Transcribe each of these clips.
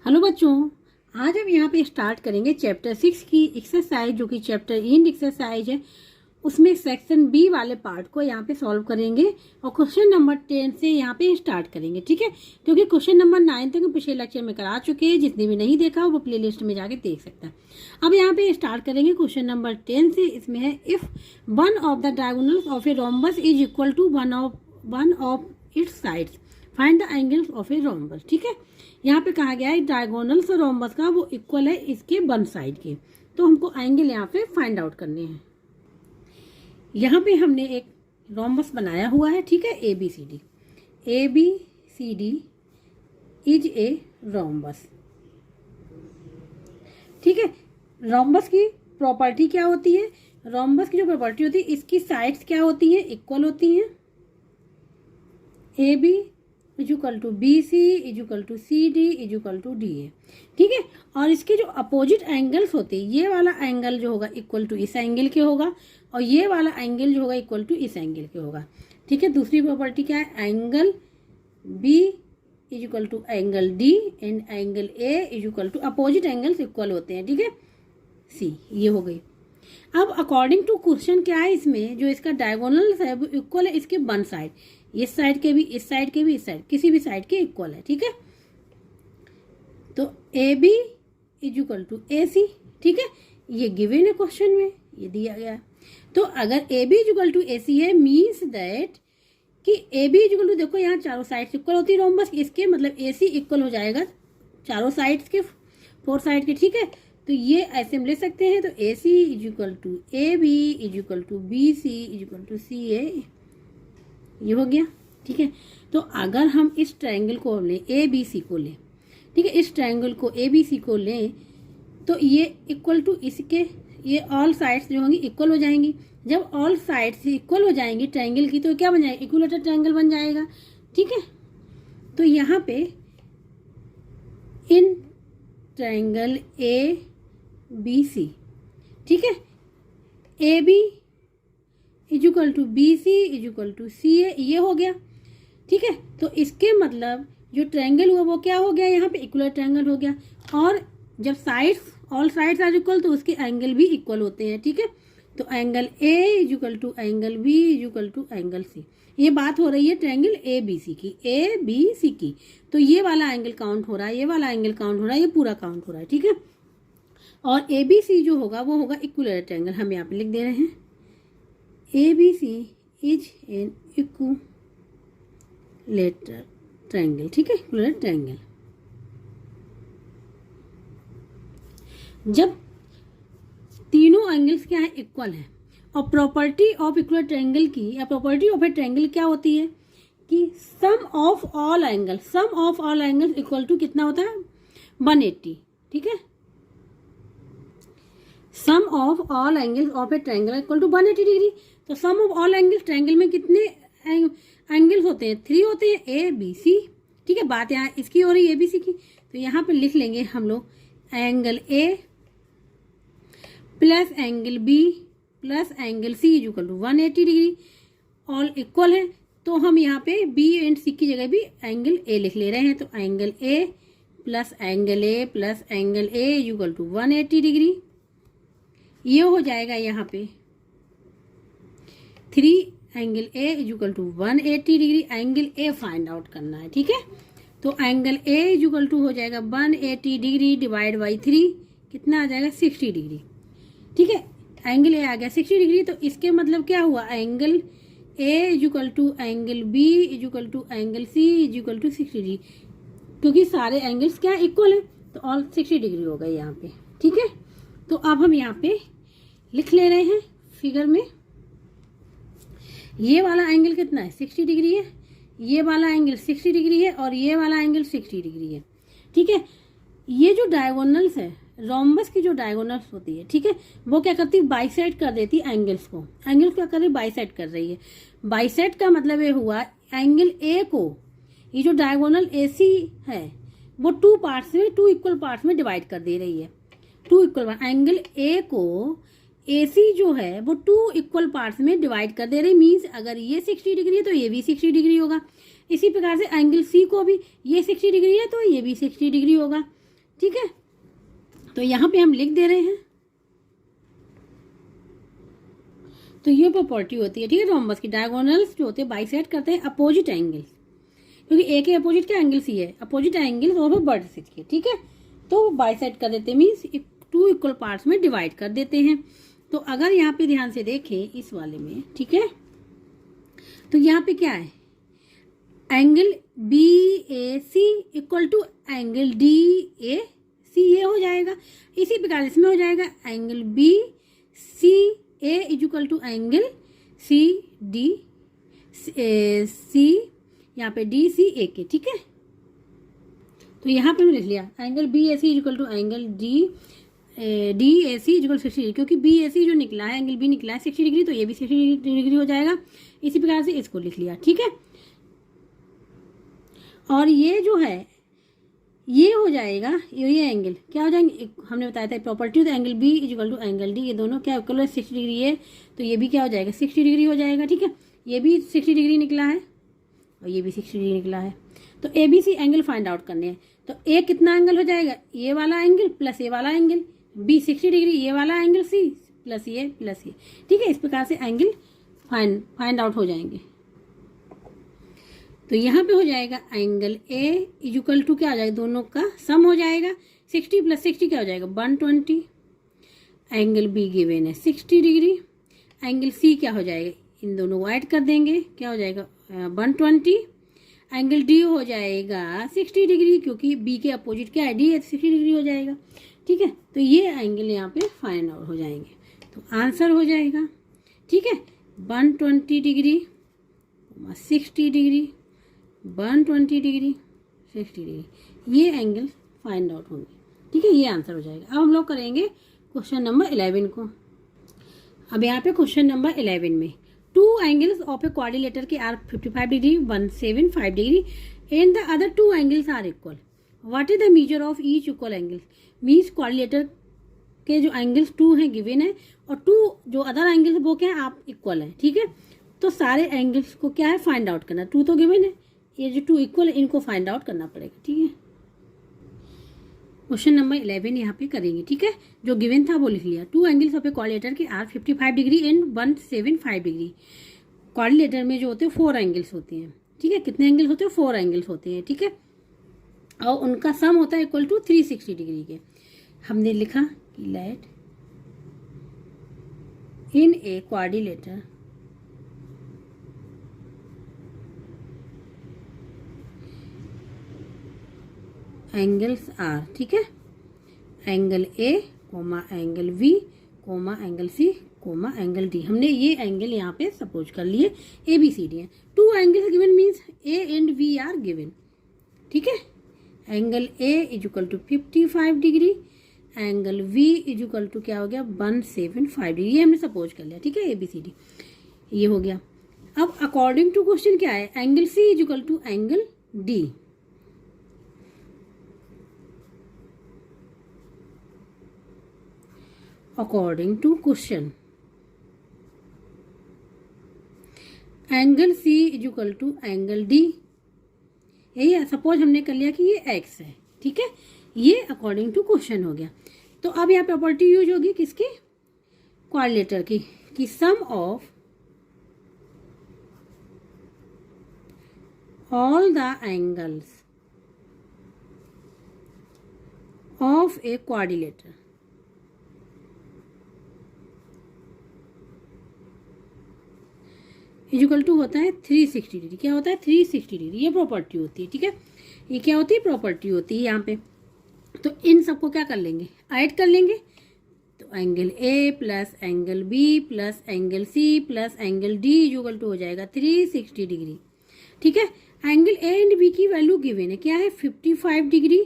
Hello बच्चों, आज हम यहाँ पे स्टार्ट करेंगे चैप्टर 6 की एक्सरसाइज, जो कि चैप्टर इंड एक्सरसाइज है। उसमें सेक्शन बी वाले पार्ट को यहाँ पे सॉल्व करेंगे और क्वेश्चन नंबर 10 से यहाँ पे स्टार्ट करेंगे, ठीक है। क्योंकि क्वेश्चन नंबर 9 तक हम पिछले लेक्चर में करा चुके हैं। जिसने भी नहीं देखा वो प्ले लिस्ट में जाके देख सकता है। अब यहाँ पे स्टार्ट करेंगे क्वेश्चन नंबर 10 से। इसमें है if one of the diagonals of a rhombus is equal to one of its sides, find the angles of a rhombus, ठीक है। यहाँ पे कहा गया है डायगोनल्स और रोम्बस का वो इक्वल है इसके वन साइड के, तो हमको एंगल यहाँ पे फाइंड आउट करने हैं। यहाँ पे हमने एक रोम्बस बनाया हुआ है, ठीक है, A B C D is a rhombus, ठीक है। रोम्बस की प्रॉपर्टी क्या होती है? रोम्बस की जो प्रॉपर्टी होती है, इसकी साइड्स क्या होती हैं? इक्वल होती हैं। A B equal to B C equal to C D equal to D A, ठीक है। और इसके जो अपोजिट एंगल्स होते हैं, ये वाला एंगल जो होगा इक्वल टू इस एंगल के होगा और ये वाला एंगल जो होगा इक्वल टू इस एंगल के होगा, ठीक है। दूसरी प्रॉपर्टी क्या है? Angle B equal to angle D and angle A equal to opposite angles equal होते हैं, ठीक है, सी। ये हो गई। अब अकॉर्डिंग टू क्वेश्चन क्या है, इसमें जो इसका डायगोनल्स है वो इक्वल है इसके वन साइड, इस साइड के भी, इस साइड के भी, इस साइड, किसी भी साइड के इक्वल है, ठीक है। तो ए बी इजुकल टू ए सी, ठीक है, ये गिवन है क्वेश्चन में, ये दिया गया है। तो अगर ए बी इजुकल टू ए सी है, मीन्स दैट कि ए बी इजुकल टू, देखो यहाँ चारों साइड्स इक्वल होती है रोम्बस, इसके मतलब ए सी इक्वल हो जाएगा चारों साइड्स के, फोर साइड के, ठीक है। तो ये ऐसे हम ले सकते हैं। तो A C equal to A B equal to B C equal to C A, ये हो गया, ठीक है। तो अगर हम इस ट्रायंगल को लें, ए बी सी को लें, ठीक है, इस ट्रायंगल को ए बी सी को लें, तो ये इक्वल टू इसके, ये ऑल साइड्स जो होंगी इक्वल हो जाएंगी। जब ऑल साइड्स इक्वल हो जाएंगी ट्रायंगल की, तो क्या बन जाएगा? इक्विलेटरल ट्रायंगल बन जाएगा, ठीक है। तो यहाँ पे in triangle A B C, ठीक है, A B equal to B C equal to C A, ये हो गया, ठीक है। तो इसके मतलब जो ट्रायंगल हुआ वो क्या हो गया? यहाँ पे इक्वल ट्रायंगल हो गया। और जब sides, all sides are equal, तो उसके एंगल भी इक्वल होते हैं, ठीक है। तो angle A equal to angle B equal to angle C, ये बात हो रही है ट्रायंगल ए बी सी की, ए बी सी की। तो ये वाला एंगल काउंट हो रहा है, ये वाला एंगल काउंट हो रहा है, ये पूरा काउंट हो रहा है, ठीक है। और ए बी सी जो होगा वो होगा इक्विलेटरल ट्रायंगल, हम यहाँ पे लिख दे रहे हैं A B C is an equilateral triangle, ठीक है, इक्विलेटरल ट्रायंगल। जब तीनों एंगल्स क्या है? इक्वल है। और प्रॉपर्टी ऑफ इक्विलेटरल ट्रायंगल की, या प्रॉपर्टी ऑफ ए ट्रायंगल क्या होती है कि sum of all angles equal to कितना होता है? 180, ठीक है। Sum of all angles of a triangle equal to 180 degree. तो sum of all angles, triangle में कितने एंगल्स होते हैं? 3 होते हैं, ए बी सी, ठीक है। बात यहाँ इसकी हो रही है ए बी सी की, तो यहाँ पे लिख लेंगे हम लोग angle A plus angle B plus angle C equal to 180 degree, all equal है। तो हम यहाँ पे बी एंड सी की जगह भी एंगल ए लिख ले रहे हैं। तो angle A plus angle A plus angle A equal to 180 degree, ये हो जाएगा यहाँ पे 3 angle A equal to 180 degree. Angle A find out करना है, ठीक है। तो एंगल ए इजुकल टू हो जाएगा 180 डिग्री डिवाइड बाई 3, कितना आ जाएगा? 60 डिग्री, ठीक है। एंगल ए आ गया 60 डिग्री। तो इसके मतलब क्या हुआ? Angle A equal to angle B equal to angle C equal to 60 degree, क्योंकि सारे एंगल्स क्या इक्वल है, तो ऑल 60 डिग्री हो गए यहाँ पे, ठीक है। तो अब हम यहाँ पे लिख ले रहे हैं फिगर में, ये वाला एंगल कितना है? 60 डिग्री है, ये वाला एंगल 60 डिग्री है और ये वाला एंगल 60 डिग्री है, ठीक है। ये जो डायगोनल्स है, रोम्बस की जो डायगोनल्स होती है, ठीक है, वो क्या करती है? बाइसेक्ट कर देती है एंगल्स को। एंगल्स क्या कर रही है? बाइसेक्ट कर रही है। बाइसेक्ट का मतलब ये हुआ एंगल ए को, ये जो डायगोनल ए सी है वो 2 पार्ट्स में, 2 इक्वल पार्ट्स में डिवाइड कर दे रही है। 2 इक्वल एंगल ए को ए सी जो है वो 2 इक्वल पार्ट्स में डिवाइड कर दे रही, मीन्स अगर ये 60 डिग्री है तो ये भी 60 डिग्री होगा। इसी प्रकार से एंगल सी को भी ये 60 डिग्री है तो ये भी 60 डिग्री होगा। ठीक है, तो यहाँ पे हम लिख दे रहे हैं। तो ये प्रॉपर्टी होती है, ठीक है, रोम्बस की। डायगोनल्स जो होते हैं बाइसेक्ट करते हैं अपोजिट एंगल्स, क्योंकि ए के अपोजिट क्या एंगल सी है, अपोजिट एंगल्स और वर्टिसेस के, ठीक है। तो बाइसेक्ट कर देते हैं मीन्स 2 इक्वल पार्ट्स में डिवाइड कर देते हैं। तो अगर यहाँ पे ध्यान से देखें इस वाले में, ठीक है, तो यहाँ पे क्या है, angle B A C equal to angle D A C, ये हो जाएगा। इसी प्रकार इसमें हो जाएगा angle B C A equal to angle C D C, यहाँ पे डी सी ए के, ठीक है। तो यहाँ पे मैं लिख लिया angle B A C equal to angle D A C equal 60 degree, क्योंकि बी ए सी जो निकला है, एंगल बी निकला है 60 डिग्री, तो ये भी 60 डिग्री हो जाएगा। इसी प्रकार से इसको लिख लिया, ठीक है। और ये जो है ये हो जाएगा, ये एंगल क्या हो जाएंगे, हमने बताया था प्रॉपर्टी, तो angle B equal to angle D, ये दोनों क्या इक्वल है 60 डिग्री है, तो ये भी क्या हो जाएगा 60 डिग्री हो जाएगा, ठीक है। ये भी 60 डिग्री निकला है और ये भी 60 डिग्री निकला है। तो A B C angle find out करने हैं। तो ए कितना एंगल हो जाएगा, ये वाला एंगल प्लस ये वाला एंगल, बी 60 डिग्री, ये वाला एंगल सी प्लस ये, ठीक है। इस प्रकार से एंगल फाइंड आउट हो जाएंगे। तो यहाँ पे हो जाएगा एंगल ए इक्वल टू क्या हो जाएगा, दोनों का सम हो जाएगा, 60 प्लस 60 क्या हो जाएगा 120। एंगल बी गिवन है 60 डिग्री, एंगल सी क्या हो जाएगा, इन दोनों को ऐड कर देंगे, क्या हो जाएगा 120। एंगल डी हो जाएगा 60 डिग्री, क्योंकि बी के अपोजिट क्या है डी है, 60 डिग्री हो जाएगा, ठीक है। तो ये एंगल यहाँ पे फाइंड आउट हो जाएंगे। तो आंसर हो जाएगा, ठीक है, 120 डिग्री 60 डिग्री 120 डिग्री 60 डिग्री, ये एंगल फाइंड आउट होंगे, ठीक है। ये आंसर हो जाएगा। अब हम लोग करेंगे क्वेश्चन नंबर 11 को। अब यहाँ पे क्वेश्चन नंबर 11 में 2 एंगल्स ऑफ ए क्वाड्रिलेटर के are 55 degree 175 degree and the other 2 angles are equal, what is the measure of each equal angle. Means quadrilateral के जो एंगल्स 2 हैं गिवन है, और 2 जो अदर एंगल्स वो क्या है आप इक्वल है, ठीक है। तो सारे एंगल्स को क्या है फाइंड आउट करना, 2 तो गिवन है, ये जो 2 इक्वल है इनको फाइंड आउट करना पड़ेगा, ठीक है। क्वेश्चन नंबर 11 यहाँ पे करेंगे, ठीक है। जो गिवन था वो लिख लिया। 2 एंगल्स ऑफ ए क्वाड्रिलेटर के are 55 degree and 175 degree. Quadrilateral में जो होते हैं 4 एंगल्स होते हैं, ठीक है। कितने एंगल्स होते हैं 4 एंगल्स होते हैं, ठीक है। और उनका सम होता है इक्वल टू 360 डिग्री के। हमने लिखा कि let in a quadrilateral angles are, ठीक है, angle A comma angle B comma angle C comma angle D. हमने ये एंगल यहाँ पे सपोज कर लिए ए बी सी डी है। 2 angles given means A and B are given, ठीक है। Angle A equal to 55 degree, angle B equal to क्या हो गया 175 डिग्री, ये हमने सपोज कर लिया, ठीक है, ए बी सी डी ये हो गया। अब अकॉर्डिंग टू क्वेश्चन क्या है, angle C equal to angle D. According to question angle C equal to angle D, यही है। सपोज हमने कर लिया कि ये एक्स है, ठीक है, ये अकॉर्डिंग टू क्वेश्चन हो गया। तो अब यहाँ प्रॉपर्टी यूज होगी किसकी, क्वाड्रिलेटर की, कि sum of all the angles of a quadrilateral equal to होता है 360 डिग्री। क्या होता है 360 डिग्री, ये प्रॉपर्टी होती है, ठीक है। ये क्या होती है प्रॉपर्टी होती है यहाँ पे। तो इन सबको क्या कर लेंगे, ऐड कर लेंगे। तो angle A plus angle B plus angle C plus angle D equal to हो जाएगा 360 डिग्री, ठीक है। एंगल ए एंड बी की वैल्यू गिवन है, क्या है 55 डिग्री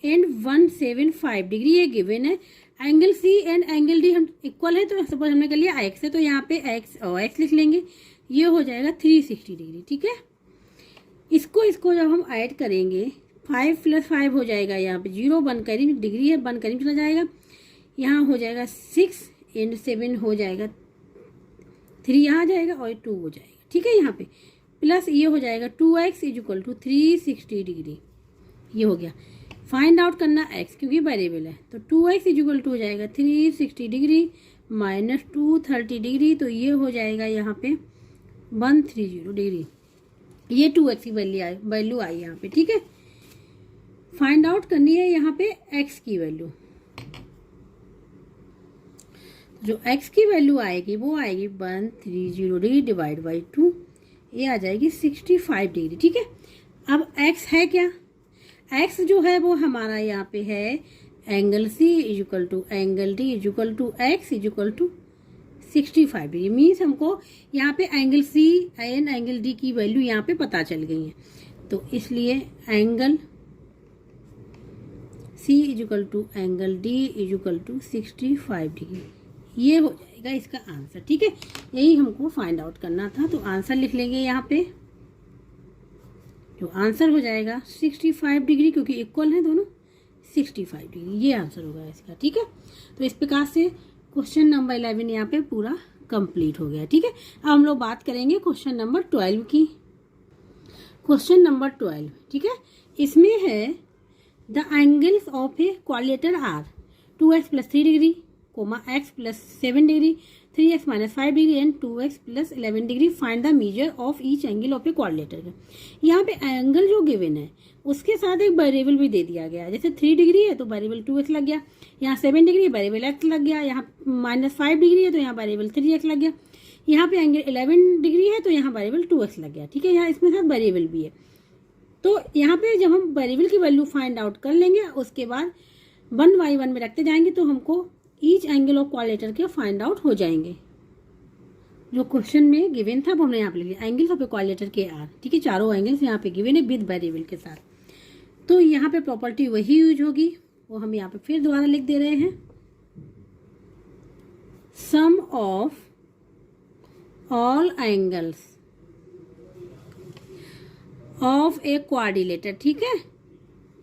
एंड 175 डिग्री, ये गिवन है। Angle C and angle D हम इक्वल है, तो सपोज हमने कर लिया एक्स है, तो यहाँ पे एक्स और एक्स लिख लेंगे, ये हो जाएगा 360 डिग्री, ठीक है। इसको जब हम ऐड करेंगे 5 + 5 हो जाएगा, यहाँ पे 0 1 करीब डिग्री है, 1 करीब चला जाएगा, यहाँ हो जाएगा 6 एंड 7 हो जाएगा 3 यहाँ आ जाएगा और 2 हो जाएगा, ठीक है। यहाँ पे प्लस ये हो जाएगा 2x = 360 डिग्री, ये हो गया। फाइंड आउट करना x क्योंकि वेरिएबल है, तो 2x इक्वल टू हो जाएगा 360 डिग्री माइनस 230 डिग्री, तो ये हो जाएगा यहाँ पे 130 डिग्री। ये 2x की वैल्यू आई यहाँ पे, ठीक है। फाइंड आउट करनी है यहाँ पे x की वैल्यू, जो x की वैल्यू आएगी वो आएगी 130 डिग्री डिवाइड बाई 2, ये आ जाएगी 65 डिग्री, ठीक है। अब x है क्या, x जो है वो हमारा यहाँ पे है angle C equal to angle D equal to x equal to 65 degree. Means हमको यहाँ पे angle C and angle D की वैल्यू यहाँ पे पता चल गई है, तो इसलिए angle C equal to angle D equal to 65 degree, ये हो जाएगा इसका आंसर, ठीक है। यही हमको फाइंड आउट करना था, तो आंसर लिख लेंगे यहाँ पे, जो आंसर हो जाएगा 65 डिग्री, क्योंकि इक्वल है दोनों 65 डिग्री, ये आंसर होगा इसका, ठीक है। तो इस प्रकार से क्वेश्चन नंबर 11 यहाँ पे पूरा कंप्लीट हो गया, ठीक है। अब हम लोग बात करेंगे क्वेश्चन नंबर 12 की। क्वेश्चन नंबर 12, ठीक है, इसमें है the angles of a quadrilateral are 2x + 3 degree, x + 7 degree, 3x - 5 degree and 2x + 11 degree. Find the measure of each angle of a quadrilateral. यहाँ पे एंगल जो गिवन है उसके साथ एक वेरिएबल भी दे दिया गया है, जैसे 3 डिग्री है तो वेरिएबल 2x लग गया, यहाँ 7 डिग्री वेरिएबल x लग गया, यहाँ -5 डिग्री है तो यहाँ वेरिएबल 3x लग गया, यहाँ पे एंगल 11 डिग्री है तो यहाँ वेरिएबल 2x लग गया, ठीक है। यहाँ इसमें साथ वेरिएबल भी है, तो यहाँ पे जब हम वेरिएबल की वैल्यू फाइंड आउट कर लेंगे उसके बाद 1 बाई 1 में रखते जाएंगे तो हमको ईच एंगल ऑफ क्वाड्रिलेटर के फाइंड आउट हो जाएंगे। जो क्वेश्चन में गिवन था वो हमने यहाँ पे लिख लिया, एंगल्स ऑफ ए क्वाड्रिलेटर के आर, ठीक है। चारों एंगल्स यहाँ पे गिवन है विद वेरिएबल के साथ, तो यहाँ पे प्रॉपर्टी वही यूज होगी, वो हम यहाँ पे फिर दोबारा लिख दे रहे हैं, sum of all angles of a quadrilateral, ठीक है,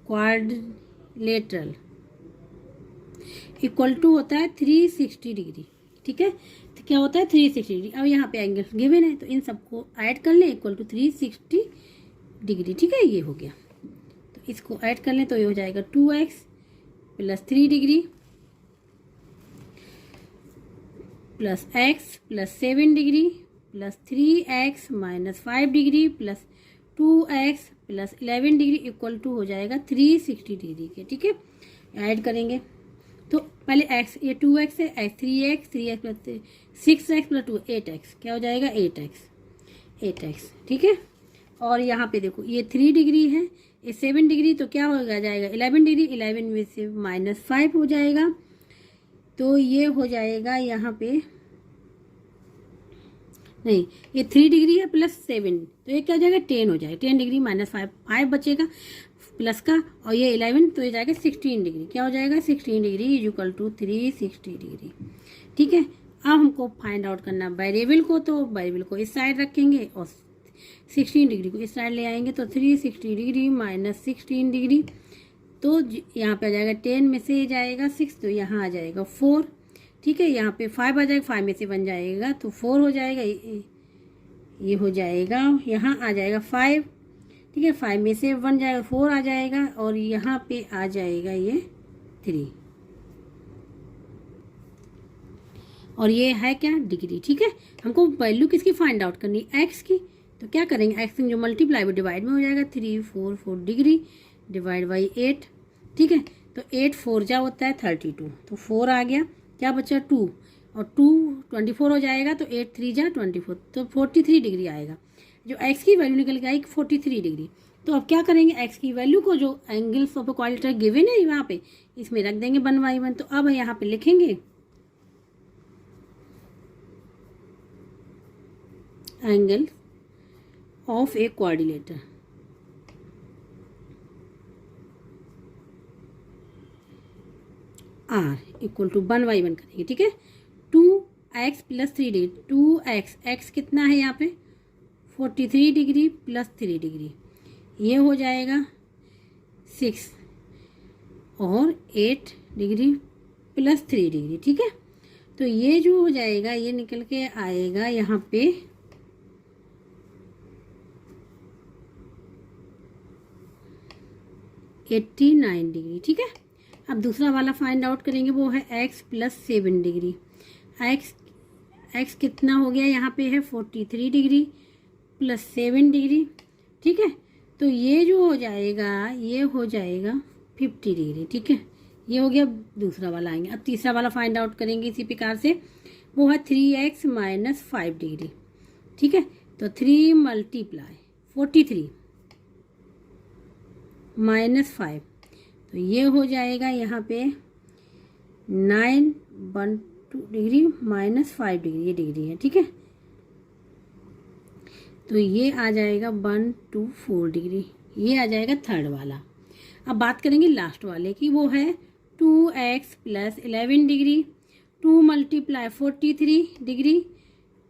क्वाड्रिलेटरल इक्वल टू होता है 360 डिग्री, ठीक है। तो क्या होता है 360 डिग्री। अब यहाँ पे एंगल गिवन है तो इन सबको ऐड कर लें, इक्वल टू 360 डिग्री, ठीक है, ये हो गया। तो इसको ऐड कर लें तो ये हो जाएगा 2x + 3 degree plus x + 7 degree plus 3x - 5 degree plus 2x + 11 degree equal to हो जाएगा 360 डिग्री के, ठीक है। ऐड करेंगे तो पहले x, ये 2x है, x 3x + 6x + 2 8x, क्या हो जाएगा 8x, ठीक है। और यहाँ पे देखो ये 3 डिग्री है, ये 7 डिग्री, तो क्या हो जाएगा 11 डिग्री, 11 में से -5 हो जाएगा, तो ये हो जाएगा यहाँ पे, नहीं ये 3 डिग्री है प्लस 7, तो ये क्या हो जाएगा 10 हो जाएगा, 10 डिग्री -5 बचेगा प्लस का, और ये 11 तो ये जाएगा 16 डिग्री, क्या हो जाएगा 16 डिग्री इक्वल टू 360 डिग्री, ठीक है। अब हमको फाइंड आउट करना वेरिएबल को, तो वेरिएबल को इस साइड रखेंगे और 16 डिग्री को इस साइड ले आएंगे, तो 360 डिग्री - 16 डिग्री, तो यहाँ पे आ जाएगा 10 में से जाएगा 6, तो यहाँ आ जाएगा 4, ठीक है। यहाँ पे 5 आ जाएगा, 5 में से बन जाएगा तो 4 हो जाएगा, ये हो जाएगा, यहाँ आ जाएगा 5, ठीक है, 5 में से 1 जाएगा 4 आ जाएगा, और यहाँ पे आ जाएगा ये 3, और ये है क्या डिग्री, ठीक है। हमको वैल्यू किसकी फाइंड आउट करनी एक्स की, तो क्या करेंगे एक्स जो मल्टीप्लाई बाई डिवाइड में हो जाएगा 344 डिग्री डिवाइड बाई 8, ठीक है। तो 8 4 जा होता है 32, तो 4 आ गया, क्या बचा 2, और 2 24 हो जाएगा, तो 8 3 जा 24, तो 43 डिग्री आएगा। जो x की वैल्यू निकल के आई 43 डिग्री। तो अब क्या करेंगे x की वैल्यू को जो एंगल्स ऑफ क्वाड्रिलेटर गिवन है वहाँ पे इसमें रख देंगे 1 बाई 1। तो अब यहाँ पे लिखेंगे angle of a quadrilateral R equal to 1 by 1 करेंगे, ठीक है। 2x + 3 डिग्री, 2x x कितना है यहाँ पे 43 डिग्री प्लस 3 डिग्री, ये हो जाएगा 6, और 8 डिग्री प्लस 3 डिग्री, ठीक है। तो ये जो हो जाएगा ये निकल के आएगा यहाँ पे 1 89 डिग्री। ठीक है, अब दूसरा वाला फाइंड आउट करेंगे, वो है x प्लस 7 डिग्री। x कितना हो गया, यहाँ पे है 43 डिग्री प्लस 7 डिग्री। ठीक है, तो ये जो हो जाएगा, ये हो जाएगा 50 डिग्री। ठीक है, ये हो गया दूसरा वाला। आएंगे अब तीसरा वाला फाइंड आउट करेंगे इसी प्रकार से, वो है 3x माइनस 5 डिग्री। ठीक है, तो 3 मल्टीप्लाई 43 माइनस 5, तो ये हो जाएगा यहाँ पे 912 डिग्री माइनस 5 डिग्री, ये डिग्री है। ठीक है, तो ये आ जाएगा 124 डिग्री, ये आ जाएगा थर्ड वाला। अब बात करेंगे लास्ट वाले की, वो है 2x plus 11 degree, 2 multiply 43 degree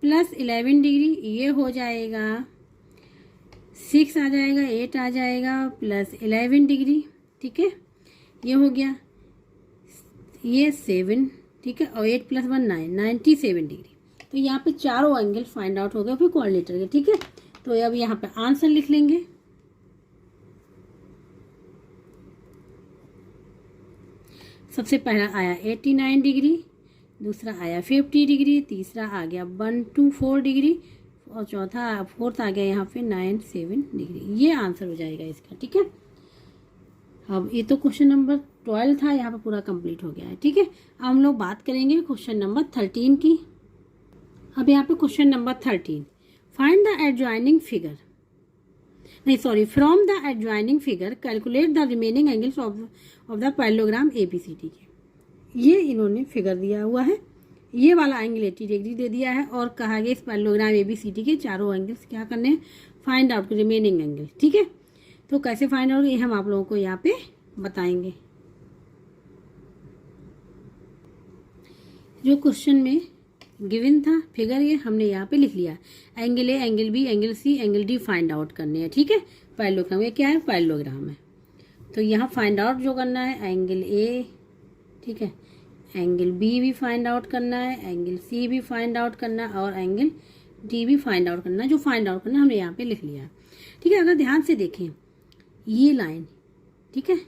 plus 11 degree, ये हो जाएगा 6 आ जाएगा, 8 आ जाएगा प्लस 11 डिग्री। ठीक है, ये हो गया, ये 7। ठीक है, और 8 प्लस 1 9, 97 डिग्री। तो यहाँ पे चारों एंगल फाइंड आउट हो गए फिर क्वाड्रिलेटरल के। ठीक है, तो अब यहाँ पे आंसर लिख लेंगे। सबसे पहला आया 89 डिग्री, दूसरा आया 50 डिग्री, तीसरा आ गया 124 डिग्री और चौथा फोर्थ आ गया यहाँ पे 97 डिग्री। ये आंसर हो जाएगा इसका। ठीक है, अब ये तो क्वेश्चन नंबर 12 था, यहाँ पे पूरा कंप्लीट हो गया है। ठीक है, अब हम लोग बात करेंगे क्वेश्चन नंबर 13 की। अब यहाँ पे question number 13, find the adjoining figure, नहीं sorry, from the adjoining figure calculate the remaining angles of the parallelogram ABCD के। ये इन्होंने फिगर दिया हुआ है, ये वाला एंगल 80 डिग्री दे दिया है और कहा गया इस पैरेललोग्राम ABCD के चारों एंगल्स क्या करने हैं, फाइंड आउट रिमेनिंग एंगल। ठीक है, तो कैसे फाइंड आउट, ये हम आप लोगों को यहाँ पे बताएंगे। जो क्वेश्चन में गिवन था फिगर, ये हमने यहाँ पे लिख लिया, angle A, angle B, angle C, angle D find out करने हैं। ठीक है, पैरेललोग्राम, ये क्या है, पैरेललोग्राम है। तो यहाँ फाइंड आउट जो करना है एंगल ए, ठीक है, एंगल बी भी फाइंड आउट करना है, एंगल सी भी फाइंड आउट करना है और एंगल डी भी फाइंड आउट करना है। जो फाइंड आउट करना हमने यहाँ पे लिख लिया। ठीक है, अगर ध्यान से देखें ये लाइन, ठीक है,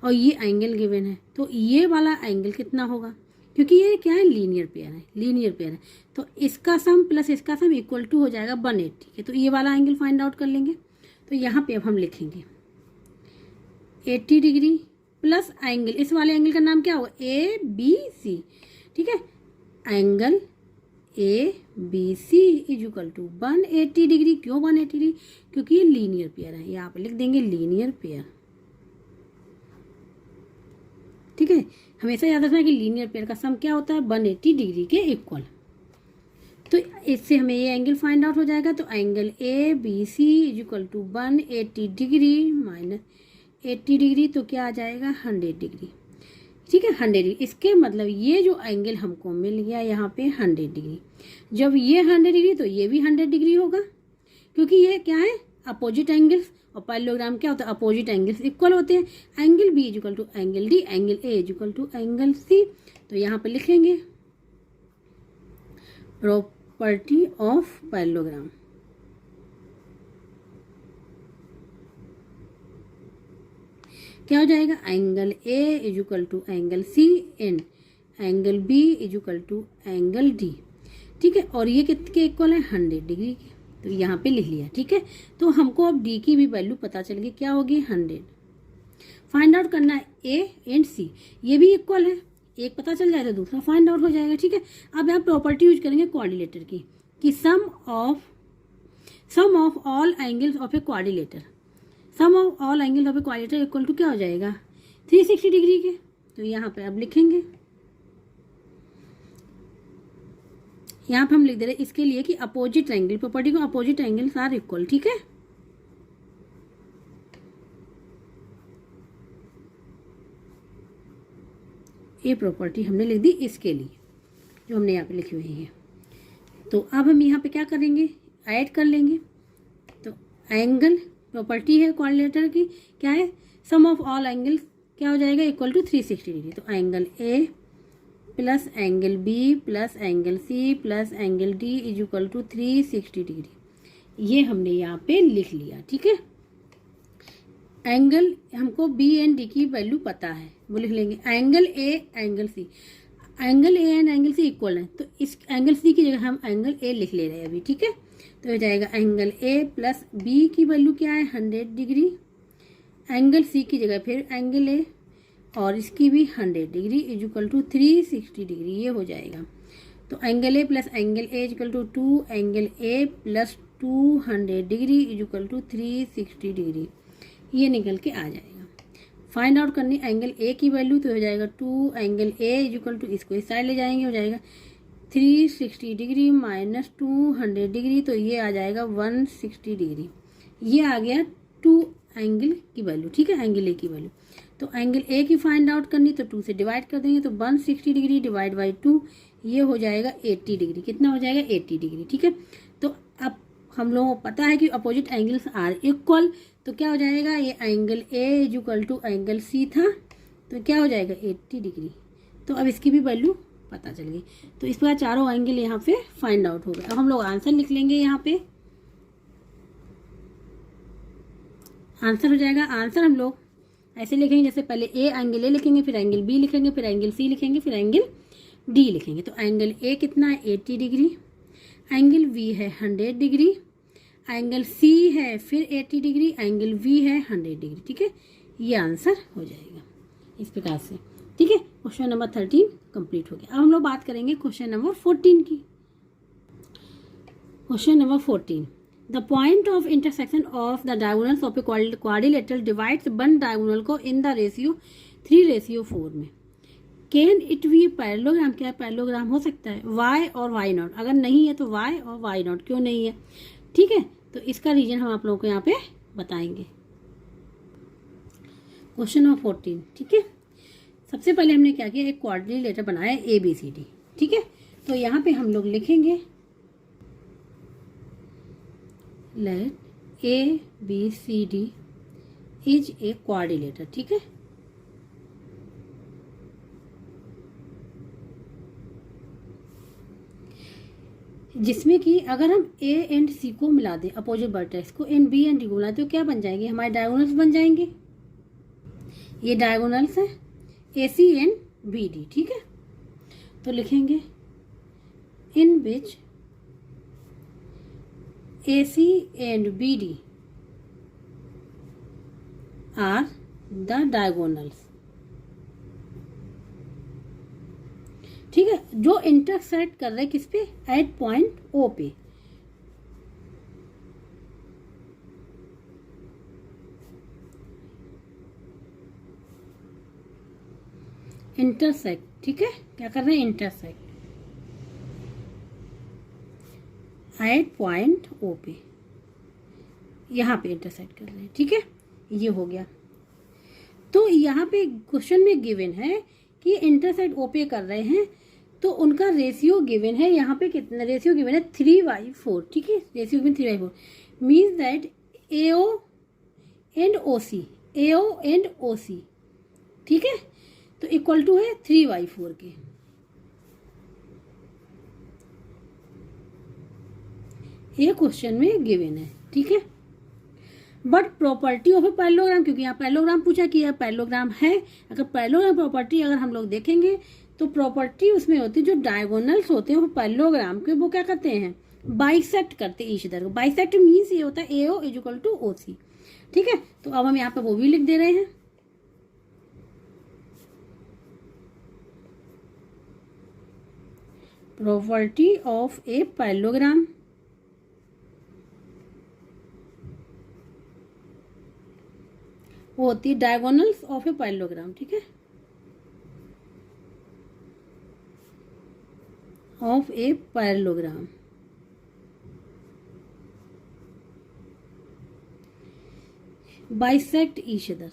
और ये एंगल गिवन है, तो ये वाला एंगल कितना होगा, क्योंकि ये क्या है, लीनियर पेयर है, लीनियर पेयर है, तो इसका सम प्लस इसका सम इक्वल टू हो जाएगा 180। ठीक है, तो ये वाला एंगल फाइंड आउट कर लेंगे। तो यहाँ पे अब हम लिखेंगे 80 डिग्री प्लस एंगल, इस वाले एंगल का नाम क्या होगा, ABC। ठीक है, angle ABC is equal to 180 degree. क्यों 180 डिग्री, क्योंकि ये लीनियर पेयर है, यहाँ पे लिख देंगे लीनियर पेयर। ठीक है, हमेशा याद रखना कि लीनियर पेयर का सम क्या होता है, 180 डिग्री के इक्वल। तो इससे हमें ये एंगल फाइंड आउट हो जाएगा। तो angle ABC is equal to 180 degree minus 80 degree, तो क्या आ जाएगा 100 डिग्री। ठीक है, 100 डिग्री, इसके मतलब ये जो एंगल हमको मिल गया यहाँ पे 100 डिग्री। जब ये 100 डिग्री तो ये भी 100 डिग्री होगा, क्योंकि ये क्या है, अपोजिट एंगल्स, और पैरेललोग्राम क्या होता है, अपोजिट एंगल्स इक्वल होते हैं। Angle B is equal to angle D, angle A is equal to angle C. तो यहाँ पे लिखेंगे प्रॉपर्टी ऑफ पैरेललोग्राम। क्या हो जाएगा, angle A is equal to angle C in angle B is equal to angle D. ठीक है, और ये कितने इक्वल है, 100 डिग्री के। तो यहाँ पे लिख लिया। ठीक है, तो हमको अब डी की भी वैल्यू पता चल गई, क्या होगी 100। फाइंड आउट करना है ए एंड सी, ये भी इक्वल है, एक पता चल जाए तो दूसरा फाइंड आउट हो जाएगा। ठीक है, अब यहाँ प्रॉपर्टी यूज करेंगे क्वाड्रिलेटर की, कि sum of all angles of a quadrilateral, sum of all angles of a quadrilateral equal to क्या हो जाएगा 360 डिग्री के। तो यहाँ पे अब लिखेंगे, यहाँ पे हम लिख दे रहे इसके लिए कि अपोजिट एंगल, प्रॉपर्टी को अपोजिट एंगल्स आर इक्वल। ठीक है, ये प्रॉपर्टी हमने लिख दी इसके लिए, जो हमने यहाँ पे लिखी हुई है। तो अब हम यहाँ पे क्या करेंगे, ऐड कर लेंगे। तो एंगल प्रॉपर्टी है क्वाड्रिलेटर की, क्या है, सम ऑफ ऑल एंगल्स क्या हो जाएगा, इक्वल टू 360 डिग्री। तो angle A plus angle B plus angle C plus angle D is equal to 360 degree. ये हमने यहाँ पे लिख लिया। ठीक है, एंगल हमको बी एंड डी की वैल्यू पता है, वो लिख लेंगे angle A angle C, angle A and angle C equal है, तो इस एंगल सी की जगह हम एंगल ए लिख ले रहे हैं अभी, ठीक है। तो हो जाएगा एंगल ए प्लस बी की वैल्यू क्या है 100 डिग्री, एंगल सी की जगह फिर एंगल ए और इसकी भी 100 degree is equal to 360 degree, ये हो जाएगा। तो angle A plus angle A is equal to 2, angle A plus 200 degree is equal to 360 degree, ये निकल के आ जाएगा। फाइंड आउट करनी एंगल ए की वैल्यू, तो हो जाएगा 2 angle A is equal to, इसको इस साइड ले जाएंगे, हो जाएगा 360 डिग्री माइनस 200 डिग्री, तो ये आ जाएगा 160 डिग्री। ये आ गया 2 एंगल की वैल्यू, ठीक है, एंगल ए की वैल्यू। तो एंगल ए की फाइंड आउट करनी तो 2 से डिवाइड कर देंगे, तो 160 डिग्री डिवाइड बाई 2, ये हो जाएगा 80 डिग्री। कितना हो जाएगा 80 डिग्री, ठीक है। तो अब हम लोगों को पता है कि अपोजिट एंगल्स आर इक्वल, तो क्या हो जाएगा, ये angle A is equal to angle C था, तो क्या हो जाएगा 80 डिग्री। तो अब इसकी भी वैल्यू पता चल गई। तो इस प्रकार चारों एंगल यहाँ पे फाइंड आउट हो गए। अब हम लोग आंसर लिख लेंगे, यहाँ पे आंसर हो जाएगा। आंसर हम लोग ऐसे लिखेंगे, जैसे पहले ए एंगल ए लिखेंगे, फिर एंगल बी लिखेंगे, फिर एंगल सी लिखेंगे, फिर एंगल डी लिखेंगे। तो एंगल ए कितना है 80 डिग्री, एंगल बी है 100 डिग्री, एंगल सी है फिर 80 डिग्री, एंगल वी है 100 डिग्री, ठीक है। ये आंसर हो जाएगा इस प्रकार से, ठीक है। क्वेश्चन नंबर 13 कंप्लीट हो गया। अब हम लोग बात करेंगे क्वेश्चन नंबर 14 की। Question number 14, the point of intersection of the diagonals of a quadrilateral divides one diagonal को इन द रेशियो 3:4 में। कैन इट बी पैरेललोग्राम, क्या पैरेललोग्राम हो सकता है, वाई और वाई नॉट, अगर नहीं है तो वाई और वाई नॉट क्यों नहीं है, ठीक है। तो इसका रीजन हम आप लोगों को यहाँ पे बताएंगे। क्वेश्चन नंबर 14, ठीक है। सबसे पहले हमने क्या किया, एक क्वाड्रिलेटर बनाया ABCD, ठीक है। तो यहाँ पे हम लोग लिखेंगे let ABCD is a quadrilateral, ठीक है। जिसमें कि अगर हम A एंड C को मिला दें, अपोजिट वर्टेक्स को एंड B एंड D को मिला तो क्या बन जाएंगे, हमारे डायगोनल्स बन जाएंगे। ये डायगोनल्स है AC एंड BD, ठीक है। तो लिखेंगे in which AC and BD are the diagonals, ठीक है, जो इंटरसेक्ट कर रहे हैं किस पे, एट पॉइंट O पे। इंटरसेक्ट, ठीक है, क्या कर रहे हैं, इंटरसेक्ट एट पॉइंट O पे, यहाँ पे इंटरसेक्ट कर रहे हैं, ठीक है। ये हो गया। तो यहाँ पे क्वेश्चन में गिवन है कि इंटरसेक्ट O पे कर रहे हैं, तो उनका रेशियो गिवन है, यहाँ पे कितना रेशियो गिवन है 3/4, ठीक है। Ratio given 3/4 means that AO and OC, AO and OC, ठीक है। तो इक्वल टू है 3/4 के। ये क्वेश्चन में गिवन है, ठीक है। But property of a parallelogram, क्योंकि यहाँ पैरेललोग्राम पूछा कि यह पैरेललोग्राम है, अगर पैरेललोग्राम प्रॉपर्टी अगर हम लोग देखेंगे तो प्रॉपर्टी उसमें होती है जो डायगोनल्स होते हैं वो पैरेललोग्राम के वो क्या करते हैं, बाइसेक्ट करते हैं ईच अदर को। बाइसेक्ट मीन्स ये होता है AO is equal to OC, ठीक है। तो अब हम यहाँ पे वो भी लिख दे रहे हैं। प्रॉपर्टी ऑफ ए पैरेललोग्राम वो होती है डायगोनल्स ऑफ ए पैरेललोग्राम, ठीक है, of a parallelogram. Bisect each other,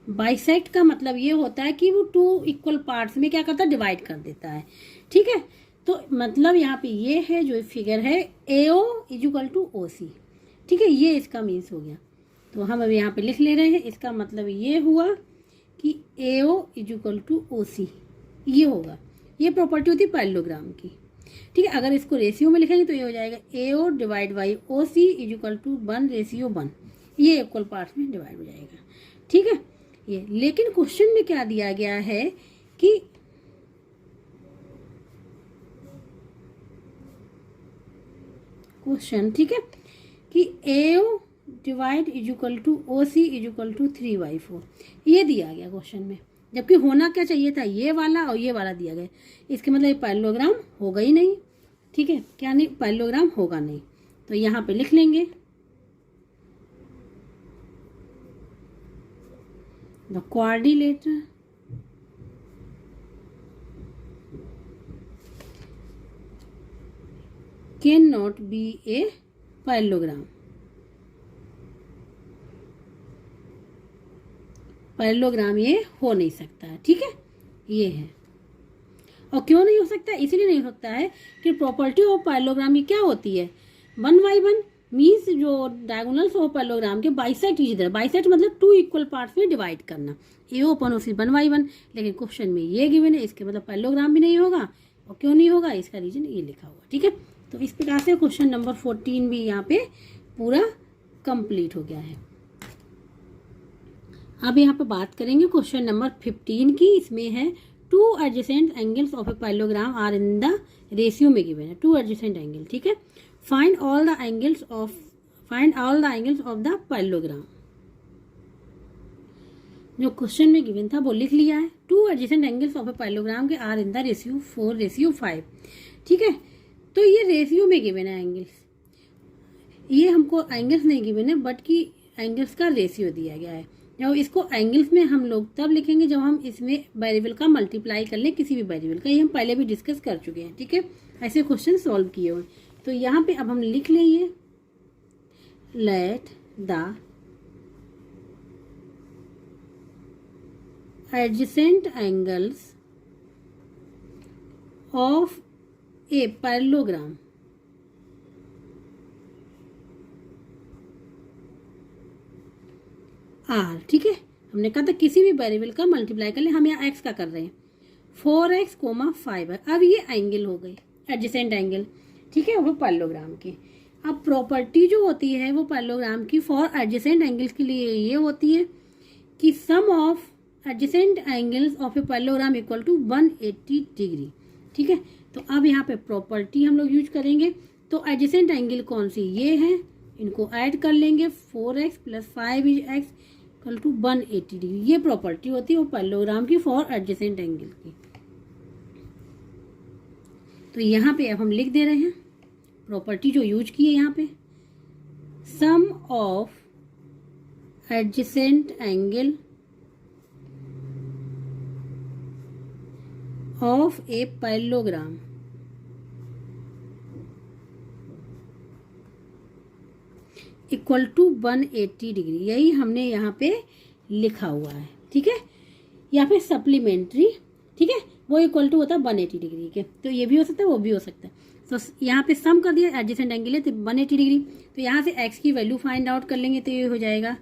bisect का मतलब ये होता है कि वो 2 इक्वल पार्ट्स में क्या करता है, डिवाइड कर देता है, ठीक है। तो मतलब यहाँ पे ये है जो फिगर है AO is equal to OC, ठीक है, ये इसका मीन्स हो गया। तो हम अब यहाँ पे लिख ले रहे हैं, इसका मतलब ये हुआ कि AO is equal to OC, ये होगा। ये प्रॉपर्टी होती है पैरेललोग्राम की। ठीक है। अगर इसको रेशियो में लिखेंगे तो ये हो जाएगा AO divide by OC is equal to 1:1, ये इक्वल पार्ट्स में डिवाइड हो जाएगा। ठीक है ये, लेकिन क्वेश्चन में क्या दिया गया है कि क्वेश्चन, ठीक है, कि AO divide is equal to OC is equal to 3/4, ये दिया गया क्वेश्चन में, जबकि होना क्या चाहिए था, ये वाला और ये वाला दिया गया। इसके मतलब ये पैरेललोग्राम होगा ही नहीं। ठीक है, क्या नहीं, पैरेललोग्राम होगा नहीं। तो यहाँ पे लिख लेंगे the quadrilateral can not be a parallelogram. Parallelogram ये हो नहीं सकता है। ठीक है, ये है। और क्यों नहीं हो सकता, इसलिए नहीं हो सकता है कि प्रॉपर्टी ऑफ पैरेललोग्राम ये क्या होती है, 1/1 मीन्स जो डायगोनल्स ऑफ पैरेललोग्राम के बाइसेक्ट ईच अदर, बाइसेक्ट मतलब 2 इक्वल पार्ट्स में डिवाइड करना, AO अपॉन OC 1/1। लेकिन क्वेश्चन में ये गिवन है, इसके मतलब पैरेललोग्राम भी नहीं होगा। और क्यों नहीं होगा, इसका रीजन ये लिखा हुआ। ठीक है, तो इस प्रकार से क्वेश्चन नंबर 14 भी यहाँ पे पूरा कंप्लीट हो गया है। अब यहाँ पे बात करेंगे क्वेश्चन नंबर 15 की। इसमें है 2 adjacent angles of a parallelogram are in the ratio में गिवन है 2 एडजेसेंट एंगल। ठीक है, find all the angles of the parallelogram. जो क्वेश्चन में गिवन था वो लिख लिया है, 2 adjacent angles of a parallelogram के आर इन द रेशियो 4:5। ठीक है, तो ये रेशियो में गिवन है एंगल्स, ये हमको एंगल्स नहीं गिवन है बट कि एंगल्स का रेशियो दिया गया है। जब इसको एंगल्स में हम लोग तब लिखेंगे जब हम इसमें वेरिएबल का मल्टीप्लाई कर लें, किसी भी वेरिएबल का, ये हम पहले भी डिस्कस कर चुके हैं। ठीक है, ऐसे क्वेश्चन सॉल्व किए हुए। तो यहाँ पे अब हम लिख लेंगे let the adjacent angles of a parallelogram are. ठीक है, हमने कहा था किसी भी वेरिएबल का मल्टीप्लाई कर ले, हम यहाँ x का कर रहे हैं 4x, 5 है। अब ये एंगल हो गई एडजेसेंट एंगल। ठीक है, वो पैरेललोग्राम की। अब प्रॉपर्टी जो होती है वो पैरेललोग्राम की फॉर एडजेसेंट एंगल्स के लिए ये होती है कि sum of adjacent angles of a parallelogram equal to 180 degree. ठीक है, तो अब यहाँ पे प्रॉपर्टी हम लोग यूज करेंगे। तो एडजेसेंट एंगल कौन सी, ये है, इनको ऐड कर लेंगे 4x + 5x equal to 180 degree. ये प्रॉपर्टी होती है वो पैरेललोग्राम की फॉर एडजेसेंट एंगल की। तो यहाँ पे अब हम लिख दे रहे हैं प्रॉपर्टी जो यूज की है यहाँ पे, sum of adjacent angle of a parallelogram equal to 180 degree, यही हमने यहाँ पे लिखा हुआ है। ठीक है, यहाँ पे सप्लीमेंट्री, ठीक है, वो इक्वल टू होता है 180 डिग्री के। तो ये भी हो सकता है, वो भी हो सकता है। तो यहाँ पे सम कर दिया, एडजेसेंट एंगल है तो 180 डिग्री। तो यहाँ से x की वैल्यू फाइंड आउट कर लेंगे तो ये हो जाएगा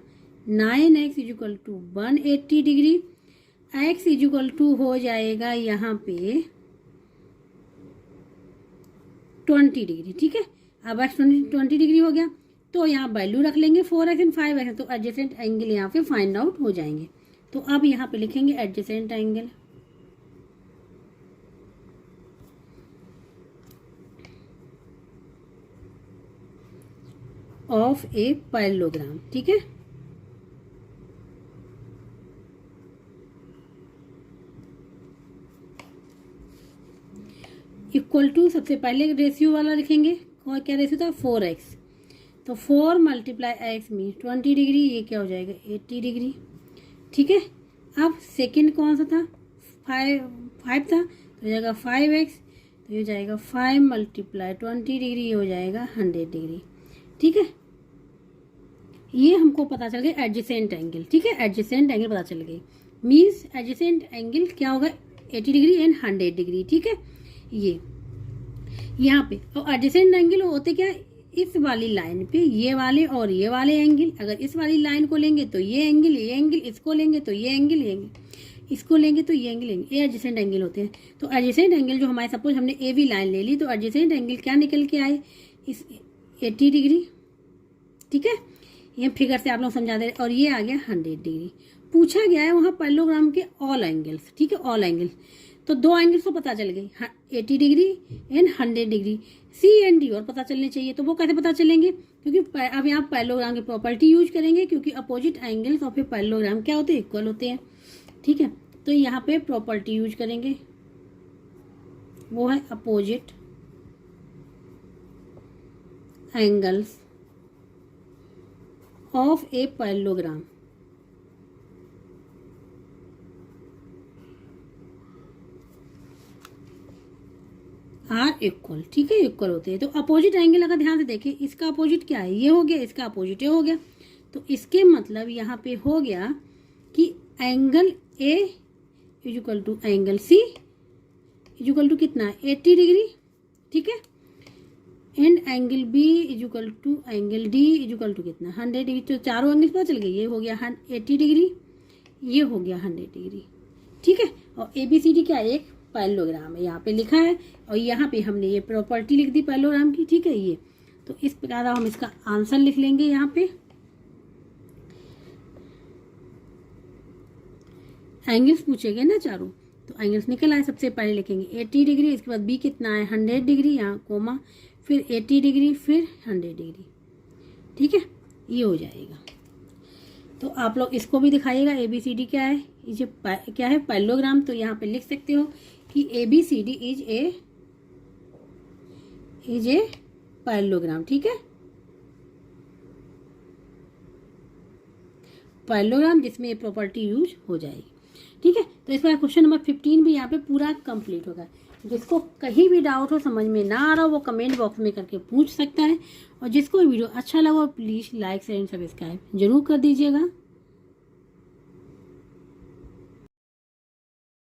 9x is equal to 180 degree. x is equal to हो जाएगा यहाँ पे 20 डिग्री। ठीक है, अब x 20 डिग्री हो गया तो यहाँ वैल्यू रख लेंगे 4x एंड 5x, तो एडजेसेंट एंगल यहाँ पे फाइंड आउट हो जाएंगे। तो अब यहाँ पे लिखेंगे adjacent angle of a parallelogram. ठीक है, इक्वल टू सबसे पहले रेशियो वाला लिखेंगे, और क्या रेशियो था 4x, तो 4 × x मीन 20 डिग्री, ये क्या हो जाएगा 80 डिग्री। ठीक है, अब सेकंड कौन सा था 5 था, तो हो जाएगा 5x, तो ये हो जाएगा 5 × 20 डिग्री, ये हो जाएगा 100 डिग्री। ठीक है, ये हमको पता चल गया एडजेसेंट एंगल। ठीक है, एडजेसेंट एंगल पता चल गई, मीन्स एडजेसेंट एंगल क्या होगा 80 डिग्री एंड 100 डिग्री। ठीक है, ये यहाँ पे, और एडजेसेंट एंगल होते क्या, इस वाली लाइन पे ये वाले और ये वाले एंगल, अगर इस वाली लाइन को लेंगे तो ये एंगल, इसको लेंगे तो ये एंगल, इसको लेंगे तो ये एंगल लेंगे, ये एडजेसेंट एंगल होते हैं। तो एडजेसेंट एंगल जो हमारे, सपोज हमने ए बी लाइन ले ली, तो एडजेसेंट एंगल क्या निकल के आए, इस 80 डिग्री, ठीक है, ये फिगर से आप लोग समझा दे रहे। और ये आ गया 100 डिग्री। पूछा गया है वहाँ पैरेललोग्राम के ऑल एंगल्स, ठीक है, ऑल एंगल्स। तो 2 एंगल्स तो पता चल गई, 80 degree and 100 degree. C and D और पता चलने चाहिए। तो वो कैसे पता चलेंगे, क्योंकि अब यहाँ पैरेललोग्राम की प्रॉपर्टी यूज करेंगे, क्योंकि opposite angles of a parallelogram क्या होते हैं, इक्वल होते हैं, ठीक है। तो यहाँ पे प्रॉपर्टी यूज करेंगे, वो है opposite angles of a parallelogram are equal, ठीक है, इक्वल होते हैं। तो अपोजिट एंगल अगर ध्यान से देखें, इसका अपोजिट क्या है, ये हो गया, इसका अपोजिट ये हो गया। तो इसके मतलब यहाँ पे हो गया कि angle A is equal to angle C is equal to कितना, 80 डिग्री, ठीक है, and angle B is equal to angle D is equal to कितना, 100 डिग्री। तो चारों एंगल पता चल गई, ये हो गया 80 डिग्री, ये हो गया 100 डिग्री, ठीक है। और ए बी सी डी क्या, एक पैरेललोग्राम है, यहाँ पे लिखा है। और यहाँ पे हमने ये प्रॉपर्टी लिख दी पैरेललोग्राम की, ठीक है। ये तो इस प्रकार हम इसका आंसर लिख लेंगे यहाँ पे। एंगल्स पूछे गए ना चारों, तो एंगल्स निकल आए। सबसे पहले लिखेंगे 80 डिग्री, इसके बाद बी कितना है 100 डिग्री, यहाँ कोमा, फिर 80 डिग्री, फिर 100 डिग्री, ठीक है, ये हो जाएगा। तो आप लोग इसको भी दिखाइएगा, ए बी सी डी क्या है, ये क्या है, पैरेललोग्राम। तो यहाँ पे लिख सकते हो कि A B C D is a parallelogram, ठीक है, पैरेललोग्राम जिसमें ये प्रॉपर्टी यूज हो जाएगी, ठीक है। तो इस बार क्वेश्चन नंबर 15 भी यहाँ पे पूरा कंप्लीट होगा। जिसको कहीं भी डाउट हो, समझ में ना आ रहा हो, वो कमेंट बॉक्स में करके पूछ सकता है। और जिसको वीडियो अच्छा लगा, please like share and subscribe जरूर कर दीजिएगा।